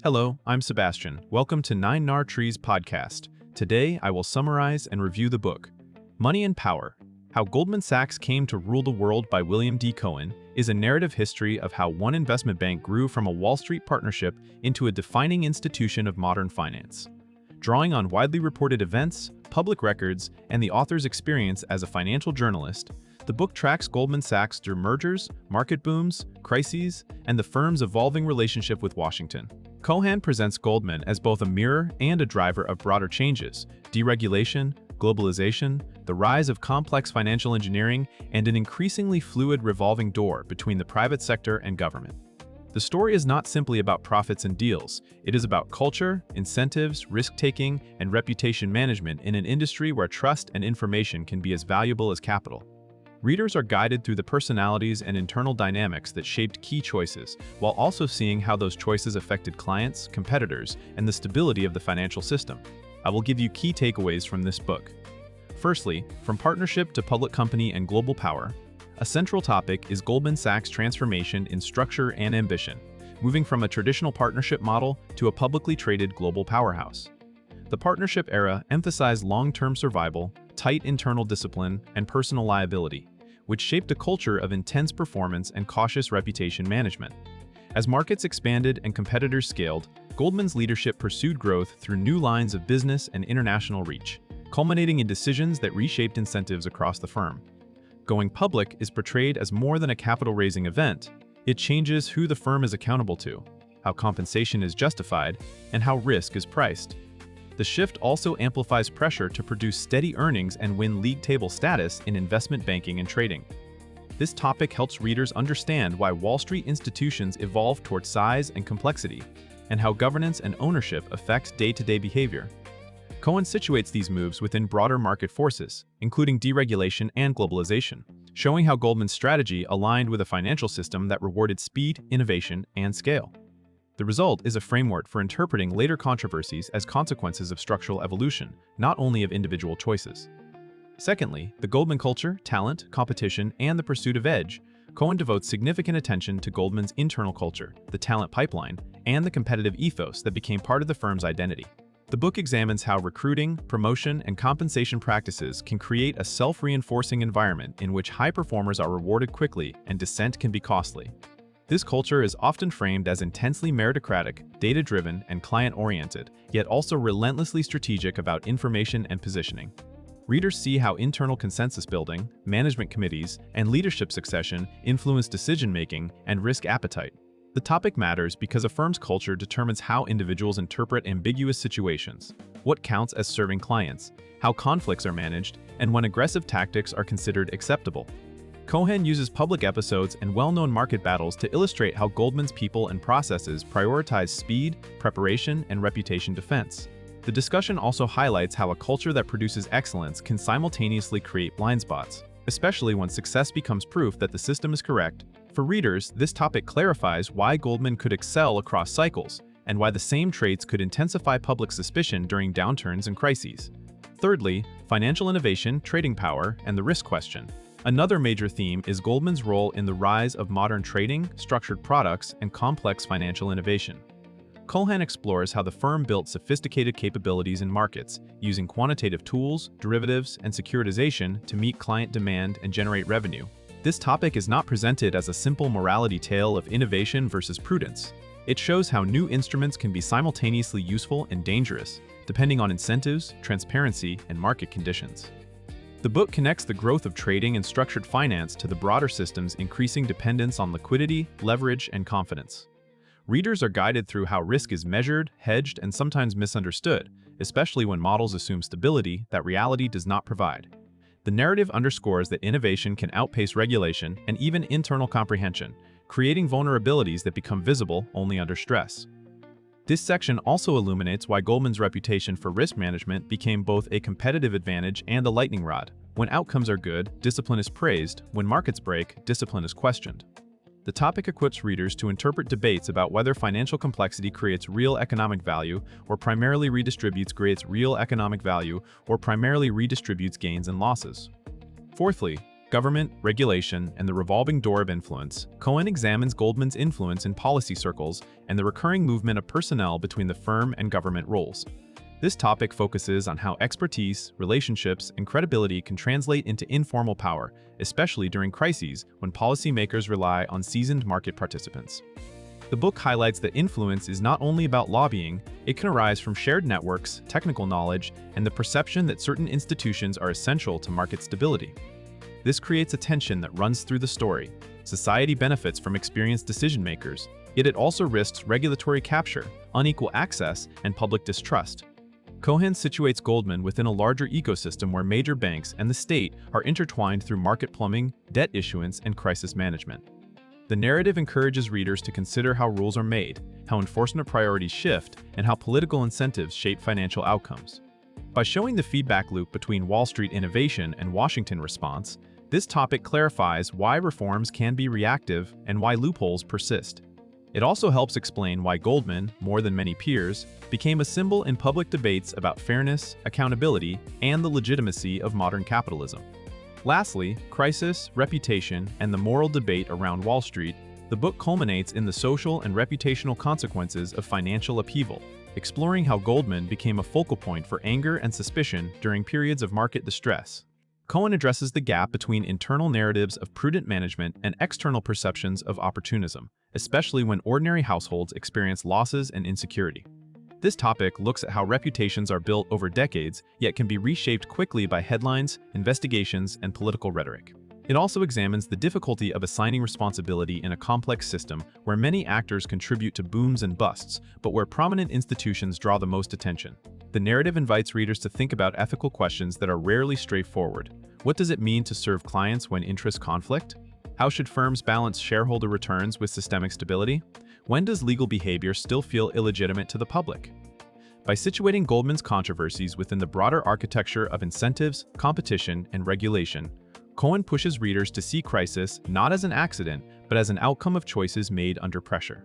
Hello, I'm Sebastian. Welcome to 9 Nar Trees podcast. Today, I will summarize and review the book, Money and Power: How Goldman Sachs Came to Rule the World by William D. Cohan, is a narrative history of how one investment bank grew from a Wall Street partnership into a defining institution of modern finance. Drawing on widely reported events, public records, and the author's experience as a financial journalist, the book tracks Goldman Sachs through mergers, market booms, crises, and the firm's evolving relationship with Washington. Cohan presents Goldman as both a mirror and a driver of broader changes: deregulation, globalization, the rise of complex financial engineering, and an increasingly fluid revolving door between the private sector and government. The story is not simply about profits and deals. It is about culture, incentives, risk-taking, and reputation management in an industry where trust and information can be as valuable as capital. Readers are guided through the personalities and internal dynamics that shaped key choices, while also seeing how those choices affected clients, competitors, and the stability of the financial system. I will give you key takeaways from this book. Firstly, from partnership to public company and global power, a central topic is Goldman Sachs' transformation in structure and ambition, moving from a traditional partnership model to a publicly traded global powerhouse. The partnership era emphasized long-term survival, tight internal discipline, and personal liability, which shaped a culture of intense performance and cautious reputation management. As markets expanded and competitors scaled, Goldman's leadership pursued growth through new lines of business and international reach, culminating in decisions that reshaped incentives across the firm. Going public is portrayed as more than a capital-raising event. It changes who the firm is accountable to, how compensation is justified, and how risk is priced. The shift also amplifies pressure to produce steady earnings and win league table status in investment banking and trading. This topic helps readers understand why Wall Street institutions evolve toward size and complexity, and how governance and ownership affect day-to-day behavior. Cohan situates these moves within broader market forces, including deregulation and globalization, showing how Goldman's strategy aligned with a financial system that rewarded speed, innovation, and scale. The result is a framework for interpreting later controversies as consequences of structural evolution, not only of individual choices. Secondly, the Goldman culture, talent, competition, and the pursuit of edge. Cohan devotes significant attention to Goldman's internal culture, the talent pipeline, and the competitive ethos that became part of the firm's identity. The book examines how recruiting, promotion, and compensation practices can create a self-reinforcing environment in which high performers are rewarded quickly and dissent can be costly. This culture is often framed as intensely meritocratic, data-driven, and client-oriented, yet also relentlessly strategic about information and positioning. Readers see how internal consensus building, management committees, and leadership succession influence decision-making and risk appetite. The topic matters because a firm's culture determines how individuals interpret ambiguous situations, what counts as serving clients, how conflicts are managed, and when aggressive tactics are considered acceptable. Cohan uses public episodes and well-known market battles to illustrate how Goldman's people and processes prioritize speed, preparation, and reputation defense. The discussion also highlights how a culture that produces excellence can simultaneously create blind spots, especially when success becomes proof that the system is correct. For readers, this topic clarifies why Goldman could excel across cycles, and why the same traits could intensify public suspicion during downturns and crises. Thirdly, financial innovation, trading power, and the risk question. Another major theme is Goldman's role in the rise of modern trading, structured products, and complex financial innovation. Cohan explores how the firm built sophisticated capabilities in markets, using quantitative tools, derivatives, and securitization to meet client demand and generate revenue. This topic is not presented as a simple morality tale of innovation versus prudence. It shows how new instruments can be simultaneously useful and dangerous, depending on incentives, transparency, and market conditions. The book connects the growth of trading and structured finance to the broader system's increasing dependence on liquidity, leverage, and confidence. Readers are guided through how risk is measured, hedged, and sometimes misunderstood, especially when models assume stability that reality does not provide. The narrative underscores that innovation can outpace regulation and even internal comprehension, creating vulnerabilities that become visible only under stress. This section also illuminates why Goldman's reputation for risk management became both a competitive advantage and a lightning rod. When outcomes are good, discipline is praised. When markets break, discipline is questioned. The topic equips readers to interpret debates about whether financial complexity creates real economic value or primarily redistributes gains and losses. Fourthly, Government, Regulation, and the Revolving Door of Influence, Cohan examines Goldman's influence in policy circles and the recurring movement of personnel between the firm and government roles. This topic focuses on how expertise, relationships, and credibility can translate into informal power, especially during crises when policymakers rely on seasoned market participants. The book highlights that influence is not only about lobbying, it can arise from shared networks, technical knowledge, and the perception that certain institutions are essential to market stability. This creates a tension that runs through the story. Society benefits from experienced decision-makers, yet it also risks regulatory capture, unequal access, and public distrust. Cohan situates Goldman within a larger ecosystem where major banks and the state are intertwined through market plumbing, debt issuance, and crisis management. The narrative encourages readers to consider how rules are made, how enforcement priorities shift, and how political incentives shape financial outcomes. By showing the feedback loop between Wall Street innovation and Washington response, this topic clarifies why reforms can be reactive and why loopholes persist. It also helps explain why Goldman, more than many peers, became a symbol in public debates about fairness, accountability, and the legitimacy of modern capitalism. Lastly, crisis, reputation, and the moral debate around Wall Street, the book culminates in the social and reputational consequences of financial upheaval, exploring how Goldman became a focal point for anger and suspicion during periods of market distress. Cohan addresses the gap between internal narratives of prudent management and external perceptions of opportunism, especially when ordinary households experience losses and insecurity. This topic looks at how reputations are built over decades, yet can be reshaped quickly by headlines, investigations, and political rhetoric. It also examines the difficulty of assigning responsibility in a complex system where many actors contribute to booms and busts, but where prominent institutions draw the most attention. The narrative invites readers to think about ethical questions that are rarely straightforward. What does it mean to serve clients when interests conflict? How should firms balance shareholder returns with systemic stability? When does legal behavior still feel illegitimate to the public? By situating Goldman's controversies within the broader architecture of incentives, competition, and regulation, Cohan pushes readers to see crisis not as an accident, but as an outcome of choices made under pressure.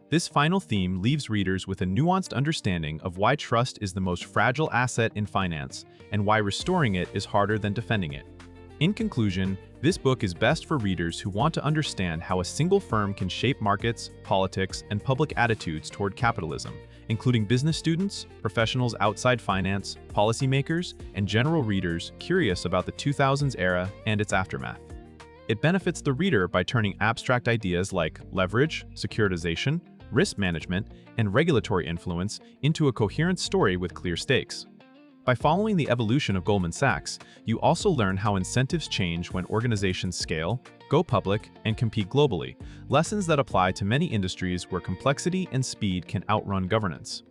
This final theme leaves readers with a nuanced understanding of why trust is the most fragile asset in finance and why restoring it is harder than defending it. In conclusion, this book is best for readers who want to understand how a single firm can shape markets, politics, and public attitudes toward capitalism, including business students, professionals outside finance, policymakers, and general readers curious about the 2000s era and its aftermath. It benefits the reader by turning abstract ideas like leverage, securitization, risk management, and regulatory influence into a coherent story with clear stakes. By following the evolution of Goldman Sachs, you also learn how incentives change when organizations scale, go public, and compete globally, lessons that apply to many industries where complexity and speed can outrun governance.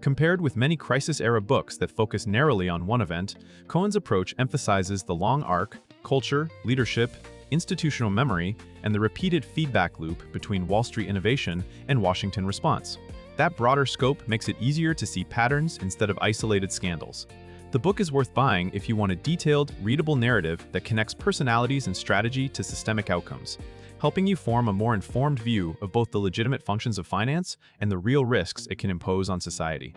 Compared with many crisis-era books that focus narrowly on one event, Cohan's approach emphasizes the long arc, culture, leadership, institutional memory, and the repeated feedback loop between Wall Street innovation and Washington response. That broader scope makes it easier to see patterns instead of isolated scandals. The book is worth buying if you want a detailed, readable narrative that connects personalities and strategy to systemic outcomes, helping you form a more informed view of both the legitimate functions of finance and the real risks it can impose on society.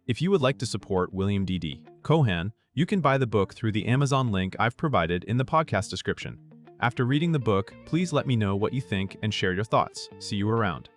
If you would like to support William D. Cohan, you can buy the book through the Amazon link I've provided in the podcast description. After reading the book, please let me know what you think and share your thoughts. See you around.